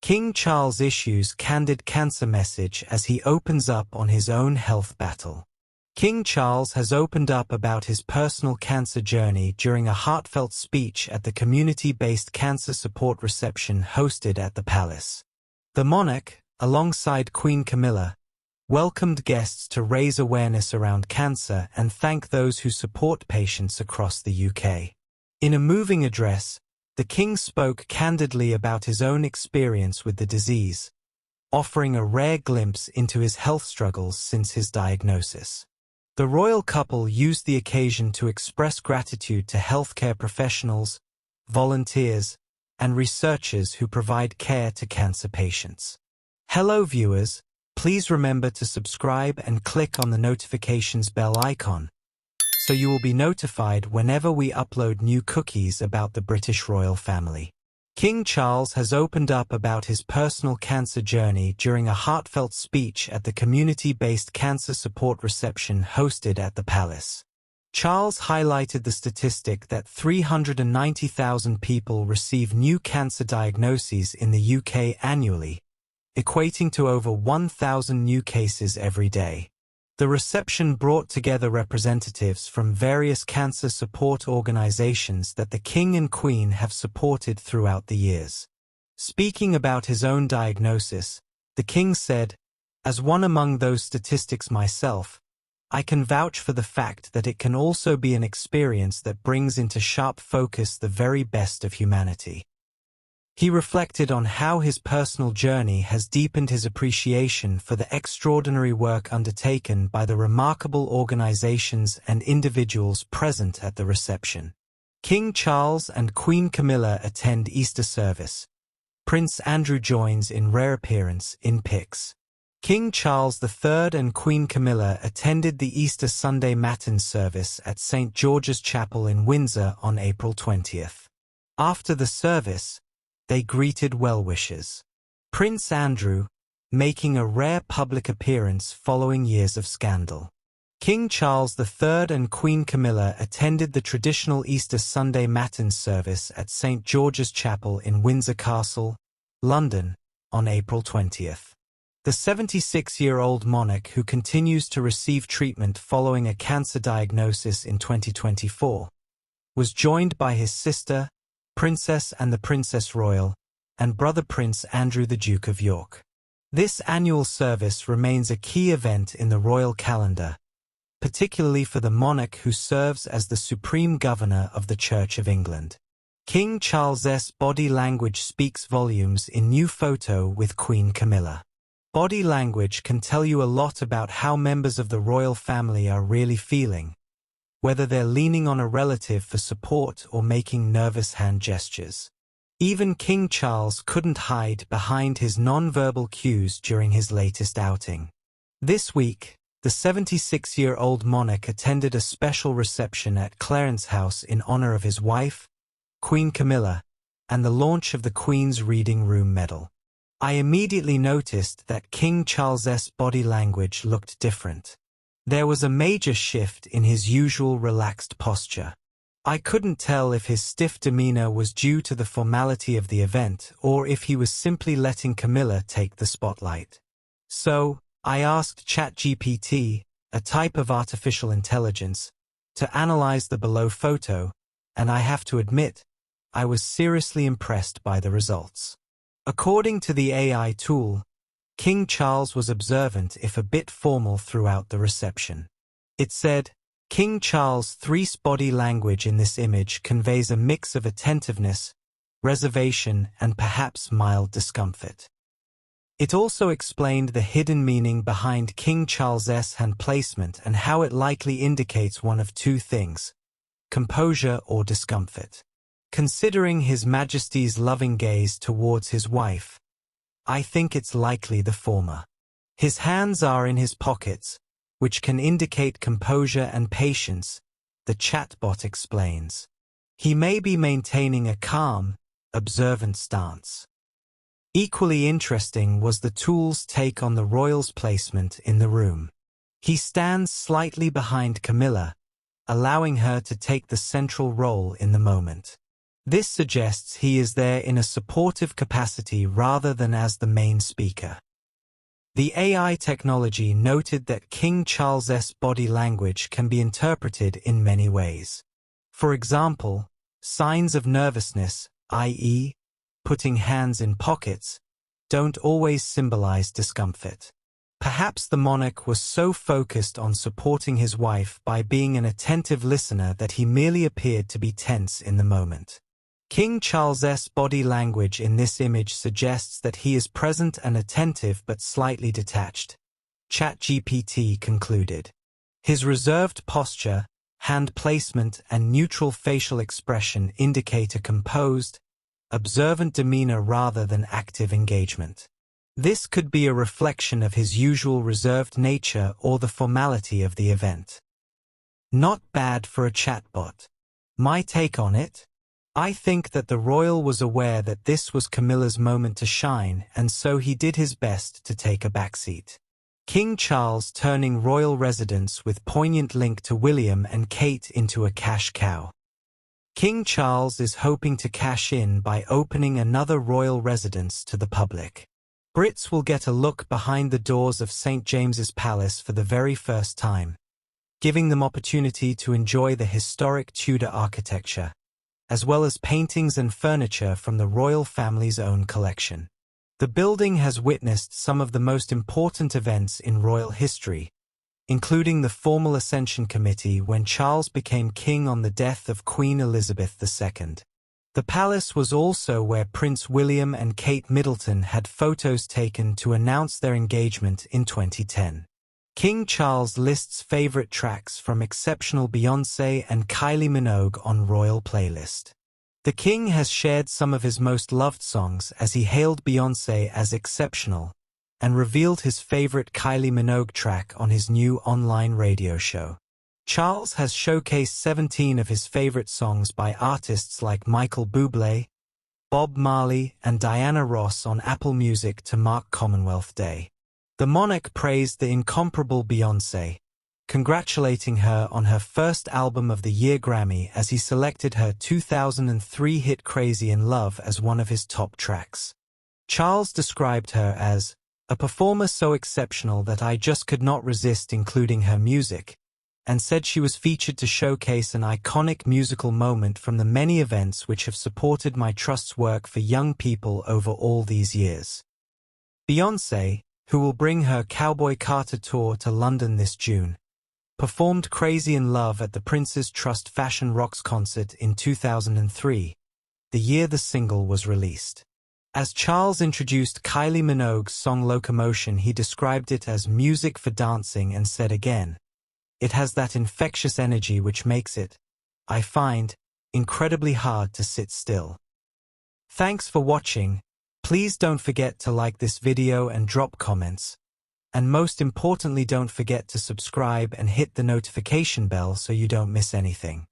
King Charles issues candid cancer message as he opens up on his own health battle. King Charles has opened up about his personal cancer journey during a heartfelt speech at the community-based cancer support reception hosted at the palace. The monarch, alongside Queen Camilla, welcomed guests to raise awareness around cancer and thank those who support patients across the UK. In a moving address, the king spoke candidly about his own experience with the disease, offering a rare glimpse into his health struggles since his diagnosis. The royal couple used the occasion to express gratitude to healthcare professionals, volunteers, and researchers who provide care to cancer patients. Hello viewers, please remember to subscribe and click on the notifications bell icon, so you will be notified whenever we upload new cookies about the British royal family. King Charles has opened up about his personal cancer journey during a heartfelt speech at the community-based cancer support reception hosted at the palace. Charles highlighted the statistic that 390,000 people receive new cancer diagnoses in the UK annually, equating to over 1,000 new cases every day. The reception brought together representatives from various cancer support organizations that the King and Queen have supported throughout the years. Speaking about his own diagnosis, the King said, "As one among those statistics myself, I can vouch for the fact that it can also be an experience that brings into sharp focus the very best of humanity." He reflected on how his personal journey has deepened his appreciation for the extraordinary work undertaken by the remarkable organizations and individuals present at the reception. King Charles and Queen Camilla attend Easter service. Prince Andrew joins in rare appearance in pics. King Charles III and Queen Camilla attended the Easter Sunday Matins service at St. George's Chapel in Windsor on April 20th. After the service, they greeted well-wishers. Prince Andrew, making a rare public appearance following years of scandal. King Charles III and Queen Camilla attended the traditional Easter Sunday Matins service at St. George's Chapel in Windsor Castle, London, on April 20th. The 76-year-old monarch, who continues to receive treatment following a cancer diagnosis in 2024, was joined by his sister, Princess and the Princess Royal, and brother Prince Andrew the Duke of York. This annual service remains a key event in the royal calendar, particularly for the monarch who serves as the Supreme Governor of the Church of England. King Charles's body language speaks volumes in new photo with Queen Camilla. Body language can tell you a lot about how members of the royal family are really feeling, whether they're leaning on a relative for support or making nervous hand gestures. Even King Charles couldn't hide behind his non-verbal cues during his latest outing. This week, the 76-year-old monarch attended a special reception at Clarence House in honor of his wife, Queen Camilla, and the launch of the Queen's Reading Room Medal. I immediately noticed that King Charles's body language looked different. There was a major shift in his usual relaxed posture. I couldn't tell if his stiff demeanor was due to the formality of the event or if he was simply letting Camilla take the spotlight. So, I asked ChatGPT, a type of artificial intelligence, to analyze the below photo, and I have to admit, I was seriously impressed by the results. According to the AI tool, King Charles was observant if a bit formal throughout the reception. It said, King Charles III's body language in this image conveys a mix of attentiveness, reservation, and perhaps mild discomfort. It also explained the hidden meaning behind King Charles's hand placement and how it likely indicates one of two things: composure or discomfort. Considering His Majesty's loving gaze towards his wife, I think it's likely the former. His hands are in his pockets, which can indicate composure and patience, the chatbot explains. He may be maintaining a calm, observant stance. Equally interesting was the tool's take on the royal's placement in the room. He stands slightly behind Camilla, allowing her to take the central role in the moment. This suggests he is there in a supportive capacity rather than as the main speaker. The AI technology noted that King Charles's body language can be interpreted in many ways. For example, signs of nervousness, i.e., putting hands in pockets, don't always symbolize discomfort. Perhaps the monarch was so focused on supporting his wife by being an attentive listener that he merely appeared to be tense in the moment. King Charles's body language in this image suggests that he is present and attentive but slightly detached. ChatGPT concluded. His reserved posture, hand placement, and neutral facial expression indicate a composed, observant demeanor rather than active engagement. This could be a reflection of his usual reserved nature or the formality of the event. Not bad for a chatbot. My take on it? I think that the royal was aware that this was Camilla's moment to shine, and so he did his best to take a backseat. King Charles turning royal residence with poignant link to William and Kate into a cash cow. King Charles is hoping to cash in by opening another royal residence to the public. Brits will get a look behind the doors of St. James's Palace for the very first time, giving them opportunity to enjoy the historic Tudor architecture, as well as paintings and furniture from the royal family's own collection. The building has witnessed some of the most important events in royal history, including the formal Ascension Committee when Charles became king on the death of Queen Elizabeth II. The palace was also where Prince William and Kate Middleton had photos taken to announce their engagement in 2010. King Charles lists favorite tracks from exceptional Beyoncé and Kylie Minogue on royal playlist. The king has shared some of his most loved songs as he hailed Beyoncé as exceptional and revealed his favorite Kylie Minogue track on his new online radio show. Charles has showcased 17 of his favorite songs by artists like Michael Bublé, Bob Marley, and Diana Ross on Apple Music to mark Commonwealth Day. The monarch praised the incomparable Beyoncé, congratulating her on her first Album of the Year Grammy as he selected her 2003 hit Crazy in Love as one of his top tracks. Charles described her as a performer so exceptional that I just could not resist including her music, and said she was featured to showcase an iconic musical moment from the many events which have supported my trust's work for young people over all these years. Beyoncé, who will bring her Cowboy Carter tour to London this June, performed Crazy in Love at the Prince's Trust Fashion Rocks concert in 2003, the year the single was released. As Charles introduced Kylie Minogue's song Locomotion, he described it as music for dancing and said again, "It has that infectious energy which makes it, I find, incredibly hard to sit still." Thanks for watching. Please don't forget to like this video and drop comments. And most importantly, don't forget to subscribe and hit the notification bell so you don't miss anything.